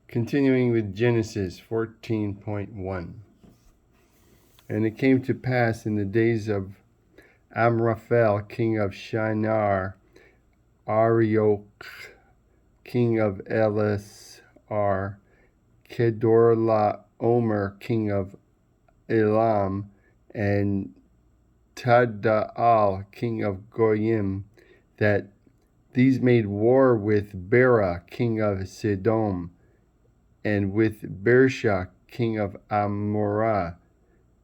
Continuing with Genesis 14.1. And it came to pass in the days of Amraphel, king of Shinar, Arioch, king of Elasar, Kedorlaomer, king of Elam, and Tadal, king of Goyim, that these made war with Bera, king of Sidom, and with Bersha, king of Amorah,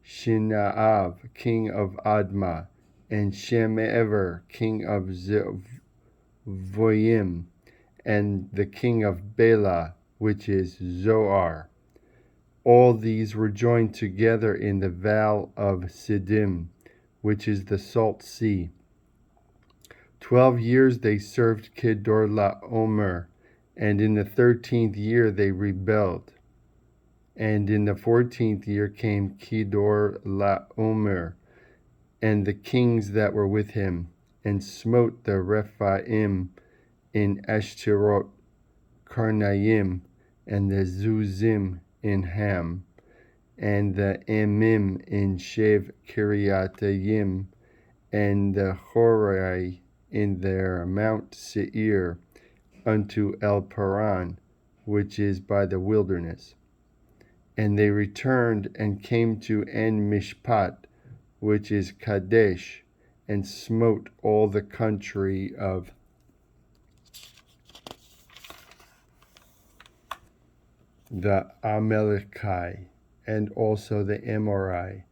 Shinaav, king of Admah, and Shemever, king of Zeboim, and the king of Bela, which is Zoar. All these were joined together in the Val of Siddim, which is the Salt Sea. 12 years they served Kedorlaomer, and in the 13th year they rebelled. And in the 14th year came Kedorlaomer, and the kings that were with him, and smote the Rephaim in Ashtaroth Karnaim, and the Zuzim in Ham, and the Emim in Shev Kiriatayim, and the Horai in their Mount Seir, unto El Paran, which is by the wilderness. And they returned and came to En Mishpat, which is Kadesh, and smote all the country of the Amalekai, and also the Amorai,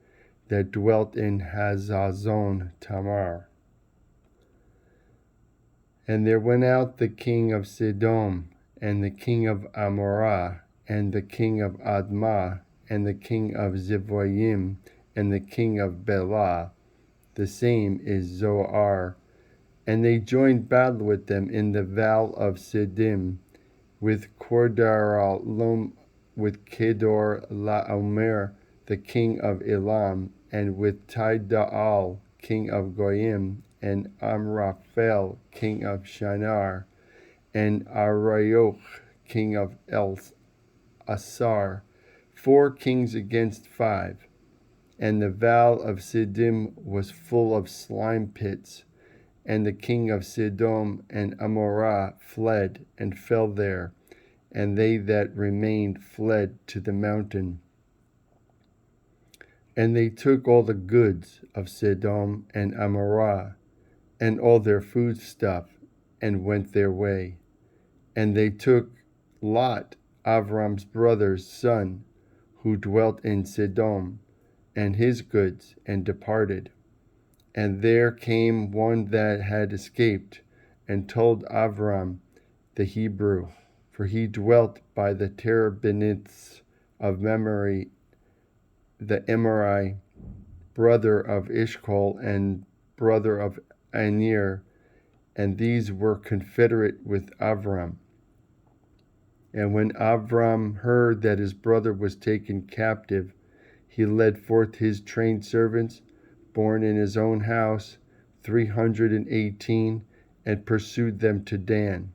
that dwelt in Hazazon Tamar. And there went out the king of Sidom, and the king of Amorah, and the king of Admah, and the king of Zeboim, and the king of Bela, the same is Zoar, and they joined battle with them in the Val of Siddim, with Kedor Laomer, the king of Elam, and with Tidal, king of Goyim, and Amraphel, king of Shinar, and Arioch, king of Asar, 4 kings against 5. And the Val of Siddim was full of slime pits, and the king of Sidom and Amorah fled and fell there, and they that remained fled to the mountain. And they took all the goods of Sidom and Amorah, and all their foodstuff, and went their way. And they took Lot, Avram's brother's son, who dwelt in Sidom, and his goods, and departed. And there came one that had escaped, and told Avram the Hebrew, for he dwelt by the terebinths of Memory, the Emorai, brother of Ishkol, and brother of Anir, and these were confederate with Avram. And when Avram heard that his brother was taken captive, he led forth his trained servants, born in his own house, 318, and pursued them to Dan.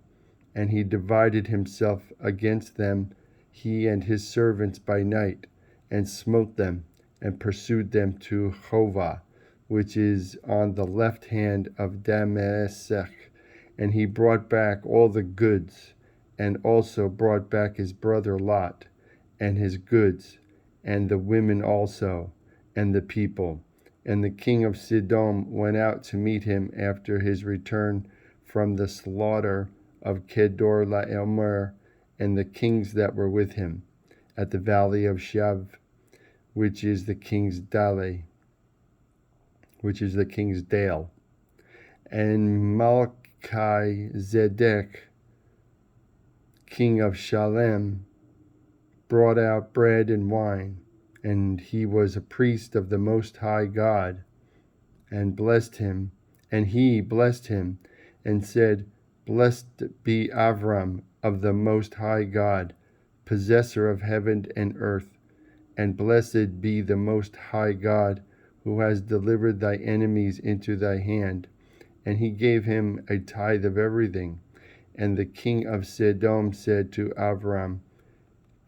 And he divided himself against them, he and his servants by night, and smote them, and pursued them to Hovah, which is on the left hand of Damascus. And he brought back all the goods, and also brought back his brother Lot, and his goods, and the women also, and the people. And the king of Sidom went out to meet him after his return from the slaughter of Kedorlaomer, and the kings that were with him, at the valley of Shav, which is the king's Dale, which is the king's Dale. And Malchizedek, king of Shalem, brought out bread and wine, and he was a priest of the Most High God, and blessed him, and he blessed him, and said, Blessed be Avram of the Most High God, possessor of heaven and earth, and blessed be the Most High God, who has delivered thy enemies into thy hand. And he gave him a tithe of everything. And the king of Sodom said to Avram,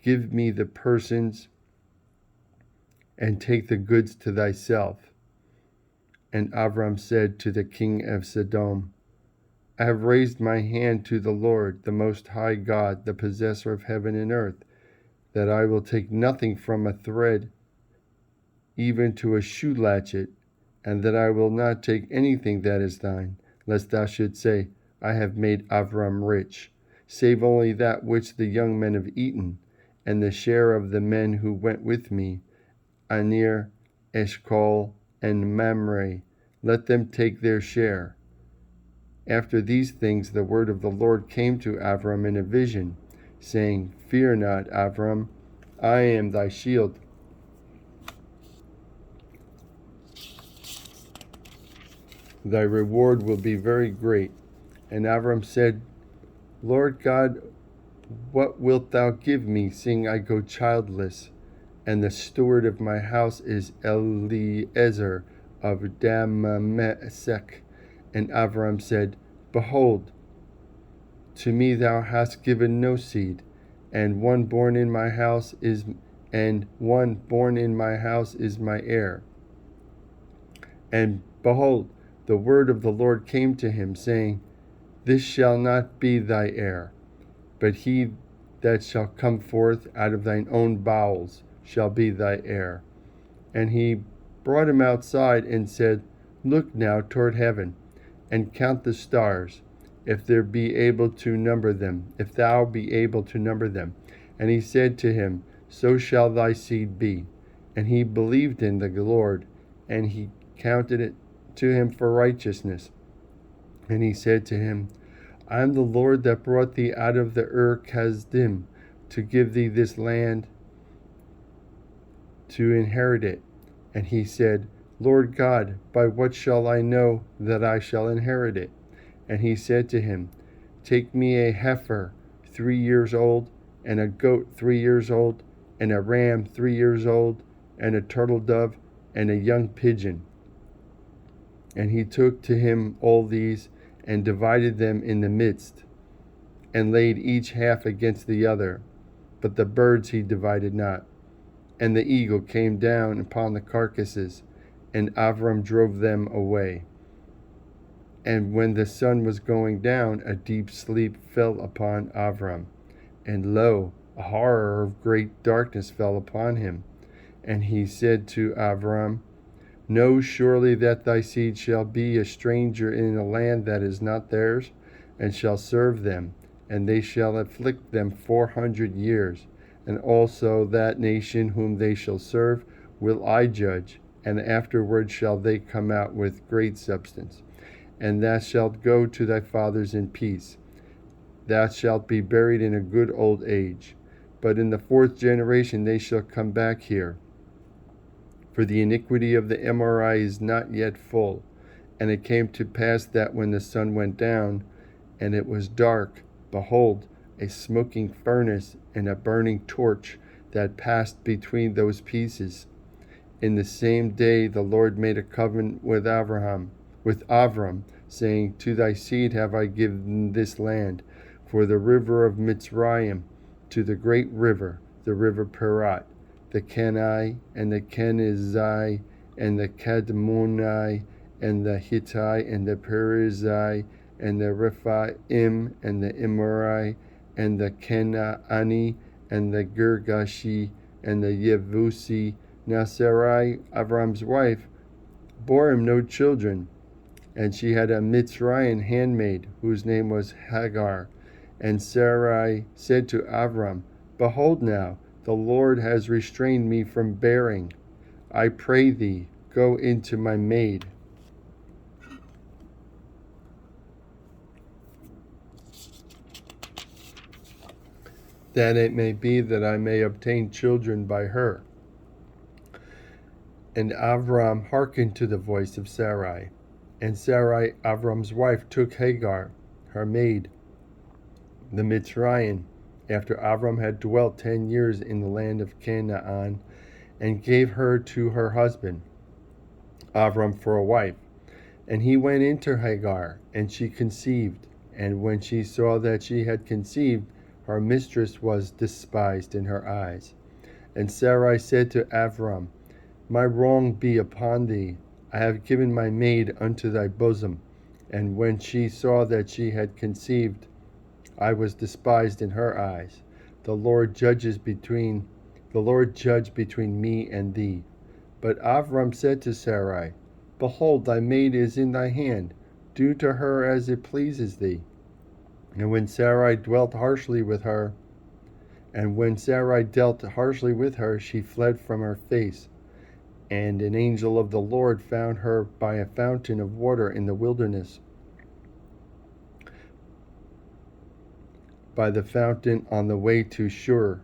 give me the persons and take the goods to thyself. And Avram said to the king of Sodom, I have raised my hand to the Lord, the Most High God, the possessor of heaven and earth, that I will take nothing from a thread, even to a shoe latchet, and that I will not take anything that is thine, lest thou shouldst say, I have made Avram rich, save only that which the young men have eaten, and the share of the men who went with me, Aner, Eshcol, and Mamre. Let them take their share. After these things the word of the Lord came to Avram in a vision, saying, Fear not, Avram, I am thy shield. Thy reward will be very great. And Avram said, Lord God, what wilt thou give me, seeing I go childless? And the steward of my house is Eliezer of Damasek. And Avram said, Behold, to me thou hast given no seed, and one born in my house is my heir. And behold, the word of the Lord came to him, saying, This shall not be thy heir, but he that shall come forth out of thine own bowels shall be thy heir. And he brought him outside and said, Look now toward heaven, and count the stars, if thou be able to number them. And he said to him, So shall thy seed be. And he believed in the Lord, and he counted it to him for righteousness. And he said to him, I am the Lord that brought thee out of the Kasdim to give thee this land to inherit it. And he said, Lord God, by what shall I know that I shall inherit it? And he said to him, Take me a heifer 3 years old, and a goat 3 years old, and a ram 3 years old, and a turtle dove, and a young pigeon. And he took to him all these, and divided them in the midst, and laid each half against the other. But the birds he divided not. And the eagle came down upon the carcasses, and Avram drove them away. And when the sun was going down, a deep sleep fell upon Avram. And lo, a horror of great darkness fell upon him. And he said to Avram, Know surely that thy seed shall be a stranger in a land that is not theirs, and shall serve them, and they shall afflict them 400 years. And also that nation whom they shall serve will I judge, and afterward shall they come out with great substance. And thou shalt go to thy fathers in peace. Thou shalt be buried in a good old age. But in the 4th generation they shall come back here. For the iniquity of the Amorite is not yet full. And it came to pass that when the sun went down, and it was dark, behold, a smoking furnace and a burning torch that passed between those pieces. In the same day the Lord made a covenant with Avram, saying, To thy seed have I given this land, for the river of Mitzrayim, to the great river, the river Perat, the Kenai, and the Kenizai, and the Kadmonai, and the Hittite, and the Perizzai, and the Rephaim, and the Emorai, and the Kenaani, and the Girgashi, and the Yevusi. Now Sarai, Avram's wife, bore him no children, and she had a Mitzrayim handmaid, whose name was Hagar. And Sarai said to Avram, Behold now, the Lord has restrained me from bearing. I pray thee, go into my maid. That it may be that I may obtain children by her. And Avram hearkened to the voice of Sarai. And Sarai, Avram's wife, took Hagar, her maid, the Mitzrayim, after Avram had dwelt 10 years in the land of Canaan, and gave her to her husband, Avram, for a wife. And he went into Hagar, and she conceived. And when she saw that she had conceived, her mistress was despised in her eyes. And Sarai said to Avram, My wrong be upon thee. I have given my maid unto thy bosom. And when she saw that she had conceived, I was despised in her eyes. The Lord judge between me and thee. But Avram said to Sarai, Behold, thy maid is in thy hand. Do to her as it pleases thee. And when Sarai dealt harshly with her, she fled from her face. And an angel of the Lord found her by a fountain of water in the wilderness, by the fountain on the way to Shur.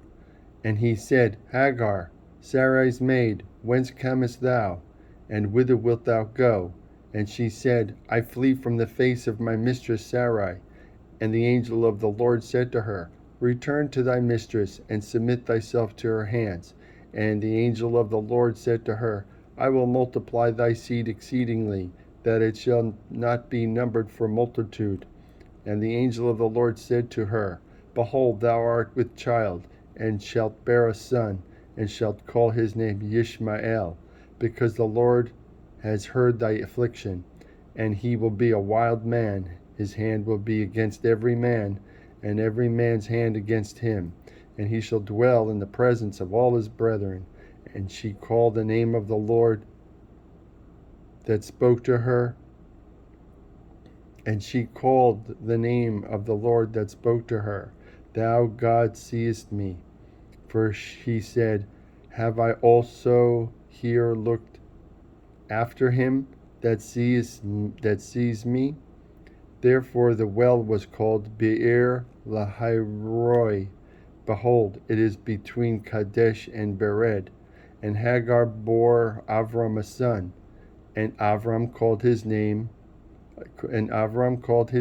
And he said, Hagar, Sarai's maid, whence comest thou? And whither wilt thou go? And she said, I flee from the face of my mistress Sarai. And the angel of the Lord said to her, Return to thy mistress, and submit thyself to her hands. And the angel of the Lord said to her, I will multiply thy seed exceedingly, that it shall not be numbered for multitude. And the angel of the Lord said to her, Behold, thou art with child, and shalt bear a son, and shalt call his name Yishmael, because the Lord has heard thy affliction. And he will be a wild man, his hand will be against every man, and every man's hand against him, and he shall dwell in the presence of all his brethren. And she called the name of the Lord that spoke to her, Thou, God, seest me. For she said, Have I also here looked after him that sees me? Therefore the well was called Be'er Lahairoi. Behold, it is between Kadesh and Bered. And Hagar bore Avram a son, and Avram called his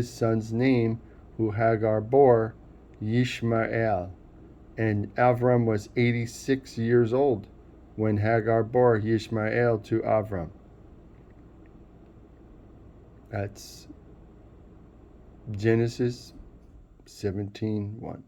son's name, who Hagar bore, Yishmael. And Avram was 86 years old when Hagar bore Yishmael to Avram. That's Genesis 17:1.